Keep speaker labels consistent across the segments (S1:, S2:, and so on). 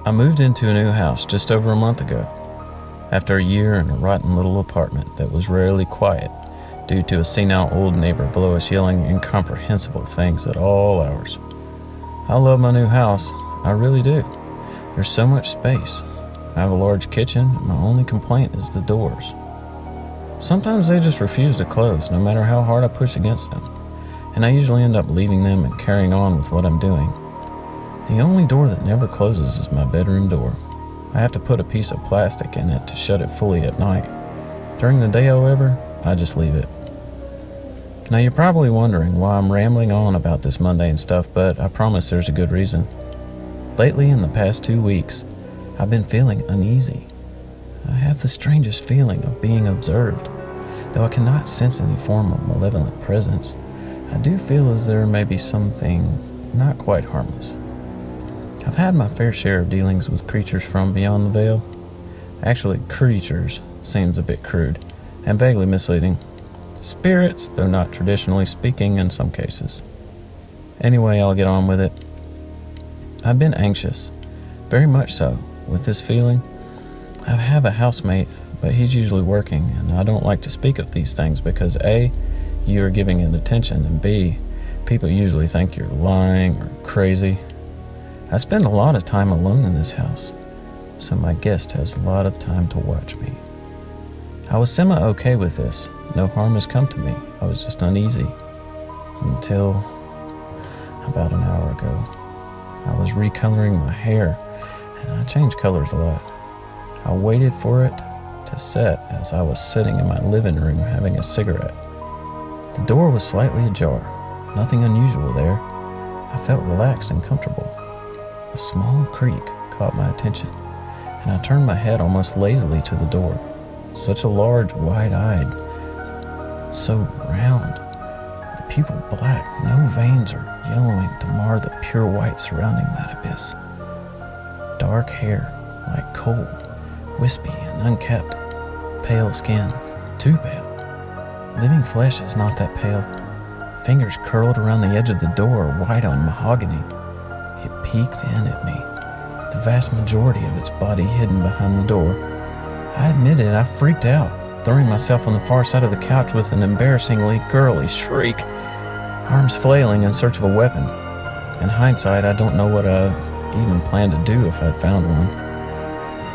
S1: I moved into a new house just over a month ago, after a year in a rotten little apartment that was rarely quiet due to a senile old neighbor below us yelling incomprehensible things at all hours. I love my new house, I really do. There's so much space. I have a large kitchen, and my only complaint is the doors. Sometimes they just refuse to close, no matter how hard I push against them, and I usually end up leaving them and carrying on with what I'm doing. The only door that never closes is my bedroom door. I have to put a piece of plastic in it to shut it fully at night. During the day, however, I just leave it. Now you're probably wondering why I'm rambling on about this mundane stuff, but I promise there's a good reason. Lately, in the past 2 weeks, I've been feeling uneasy. I have the strangest feeling of being observed. Though I cannot sense any form of malevolent presence, I do feel as there may be something not quite harmless. I've had my fair share of dealings with creatures from beyond the veil. Actually, creatures seems a bit crude and vaguely misleading. Spirits, though not traditionally speaking in some cases. Anyway, I'll get on with it. I've been anxious, very much so, with this feeling. I have a housemate, but he's usually working, and I don't like to speak of these things because A, you are giving it attention, and B, people usually think you're lying or crazy. I spend a lot of time alone in this house, so my guest has a lot of time to watch me. I was semi-okay with this. No harm has come to me. I was just uneasy until about an hour ago. I was recoloring my hair, and I change colors a lot. I waited for it to set as I was sitting in my living room having a cigarette. The door was slightly ajar, nothing unusual there. I felt relaxed and comfortable. A small creak caught my attention, and I turned my head almost lazily to the door. Such a large, wide-eyed, so round, the pupil black, no veins or yellowing to mar the pure white surrounding that abyss. Dark hair, like coal, wispy and unkempt, pale skin, too pale. Living flesh is not that pale. Fingers curled around the edge of the door, white on mahogany. It peeked in at me, the vast majority of its body hidden behind the door. I admit it, I freaked out, throwing myself on the far side of the couch with an embarrassingly girly shriek, arms flailing in search of a weapon. In hindsight, I don't know what I even planned to do if I'd found one.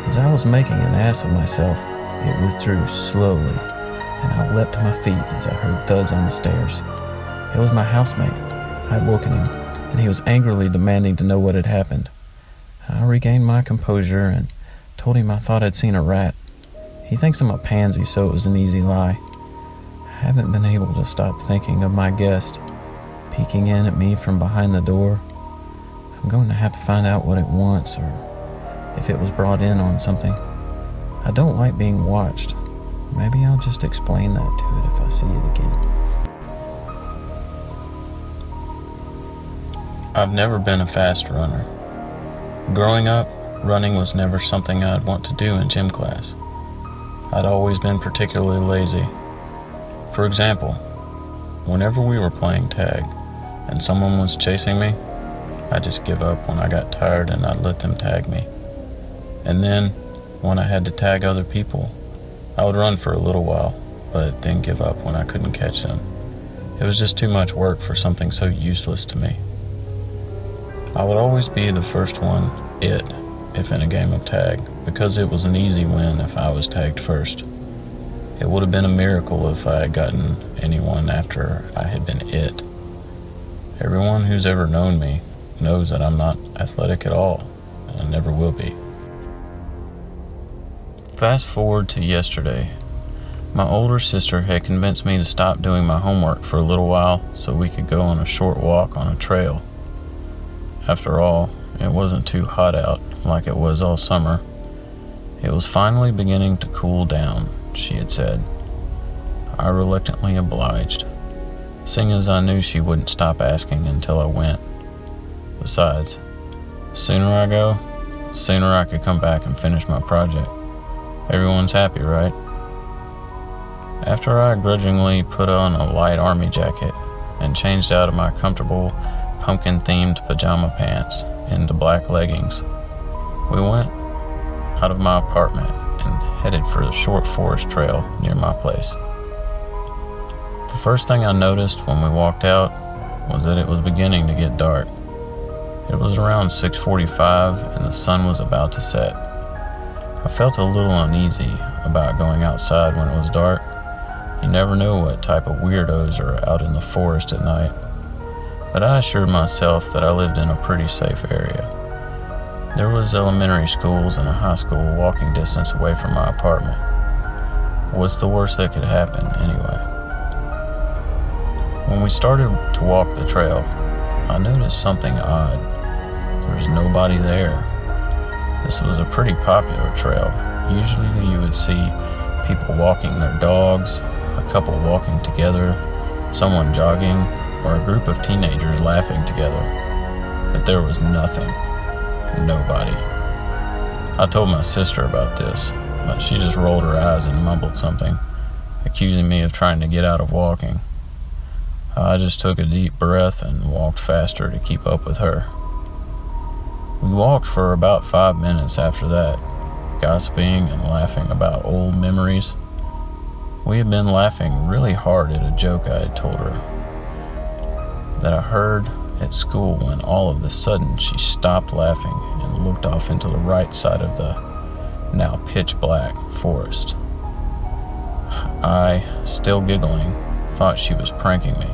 S1: As I was making an ass of myself, it withdrew slowly, and I leapt to my feet as I heard thuds on the stairs. It was my housemate. I had woken him, and he was angrily demanding to know what had happened. I regained my composure and told him I thought I'd seen a rat. He thinks I'm a pansy, so it was an easy lie. I haven't been able to stop thinking of my guest peeking in at me from behind the door. I'm going to have to find out what it wants, or if it was brought in on something. I don't like being watched. Maybe I'll just explain that to it if I see it again. I've never been a fast runner. Growing up, running was never something I'd want to do in gym class. I'd always been particularly lazy. For example, whenever we were playing tag and someone was chasing me, I'd just give up when I got tired and I'd let them tag me. And then, when I had to tag other people, I would run for a little while, but then give up when I couldn't catch them. It was just too much work for something so useless to me. I would always be the first one, if in a game of tag, because it was an easy win if I was tagged first. It would have been a miracle if I had gotten anyone after I had been it. Everyone who's ever known me knows that I'm not athletic at all, and I never will be. Fast forward to yesterday. My older sister had convinced me to stop doing my homework for a little while so we could go on a short walk on a trail. After all, it wasn't too hot out like it was all summer. It was finally beginning to cool down, she had said. I reluctantly obliged, seeing as I knew she wouldn't stop asking until I went. Besides, the sooner I go, the sooner I could come back and finish my project. Everyone's happy, right? After I grudgingly put on a light army jacket and changed out of my comfortable pumpkin-themed pajama pants into black leggings, We went out of my apartment and headed for the short forest trail near my place. The first thing I noticed when we walked out was that it was beginning to get dark. It was around 6:45 and the sun was about to set. I felt a little uneasy about going outside when it was dark. You never know what type of weirdos are out in the forest at night. But I assured myself that I lived in a pretty safe area. There was elementary schools and a high school walking distance away from my apartment. What's the worst that could happen anyway? When we started to walk the trail, I noticed something odd. There was nobody there. This was a pretty popular trail. Usually you would see people walking their dogs, a couple walking together, someone jogging, or a group of teenagers laughing together. But there was nothing. Nobody. I told my sister about this, but she just rolled her eyes and mumbled something, accusing me of trying to get out of walking. I just took a deep breath and walked faster to keep up with her. We walked for about 5 minutes after that, gossiping and laughing about old memories. We had been laughing really hard at a joke I had told her that I heard at school when all of a sudden she stopped laughing and looked off into the right side of the now pitch black forest. I, still giggling, thought she was pranking me,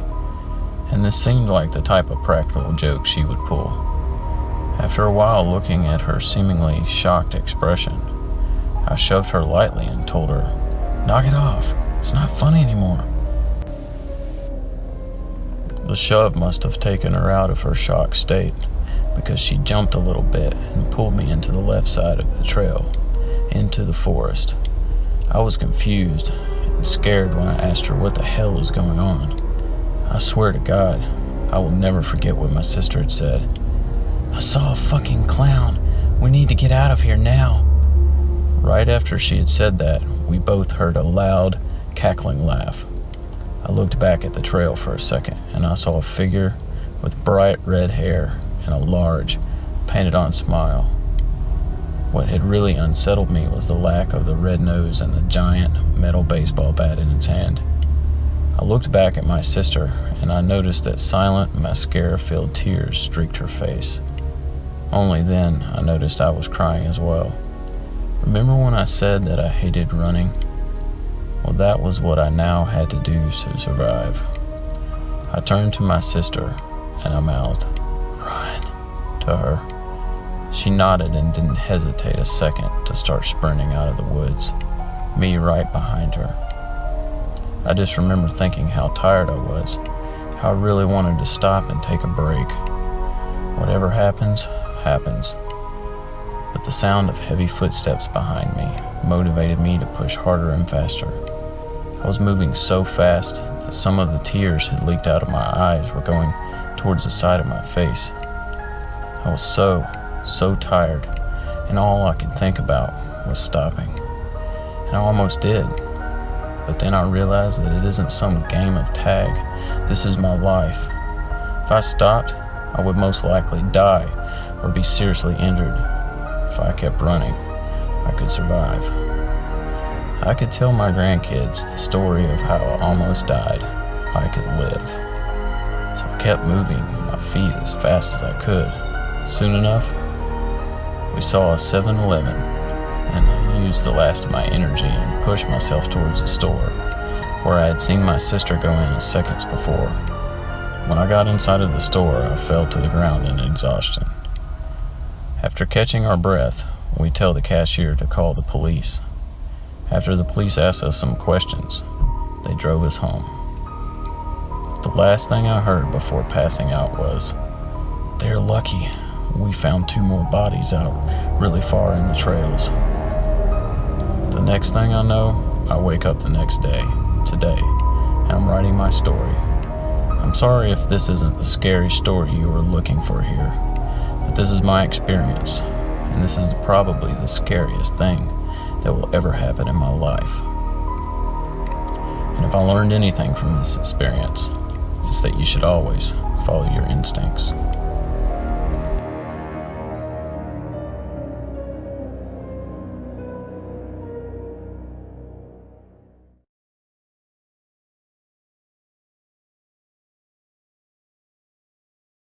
S1: and this seemed like the type of practical joke she would pull. After a while looking at her seemingly shocked expression, I shoved her lightly and told her, "Knock it off, it's not funny anymore." The shove must have taken her out of her shocked state, because she jumped a little bit and pulled me into the left side of the trail, into the forest. I was confused and scared when I asked her what the hell was going on. I swear to God, I will never forget what my sister had said. "I saw a fucking clown. We need to get out of here now." Right after she had said that, we both heard a loud, cackling laugh. I looked back at the trail for a second, and I saw a figure with bright red hair and a large, painted-on smile. What had really unsettled me was the lack of the red nose and the giant metal baseball bat in its hand. I looked back at my sister, and I noticed that silent, mascara-filled tears streaked her face. Only then I noticed I was crying as well. Remember when I said that I hated running? Well, that was what I now had to do to survive. I turned to my sister, and I mouthed, "Run," to her. She nodded and didn't hesitate a second to start sprinting out of the woods, me right behind her. I just remember thinking how tired I was, how I really wanted to stop and take a break. Whatever happens, happens. But the sound of heavy footsteps behind me motivated me to push harder and faster. I was moving so fast that some of the tears had leaked out of my eyes were going towards the side of my face. I was so tired, and all I could think about was stopping. And I almost did. But then I realized that it isn't some game of tag. This is my life. If I stopped, I would most likely die or be seriously injured. If I kept running, I could survive. I could tell my grandkids the story of how I almost died. I could live. So I kept moving my feet as fast as I could. Soon enough, we saw a 7-Eleven, and I used the last of my energy and pushed myself towards the store, where I had seen my sister go in seconds before. When I got inside of the store, I fell to the ground in exhaustion. After catching our breath, we tell the cashier to call the police. After the police asked us some questions, they drove us home. The last thing I heard before passing out was, "They're lucky. We found 2 more bodies out really far in the trails." The next thing I know, I wake up the next day, today, and I'm writing my story. I'm sorry if this isn't the scary story you were looking for here, but this is my experience, and this is probably the scariest thing that will ever happen in my life. And if I learned anything from this experience, it's that you should always follow your instincts.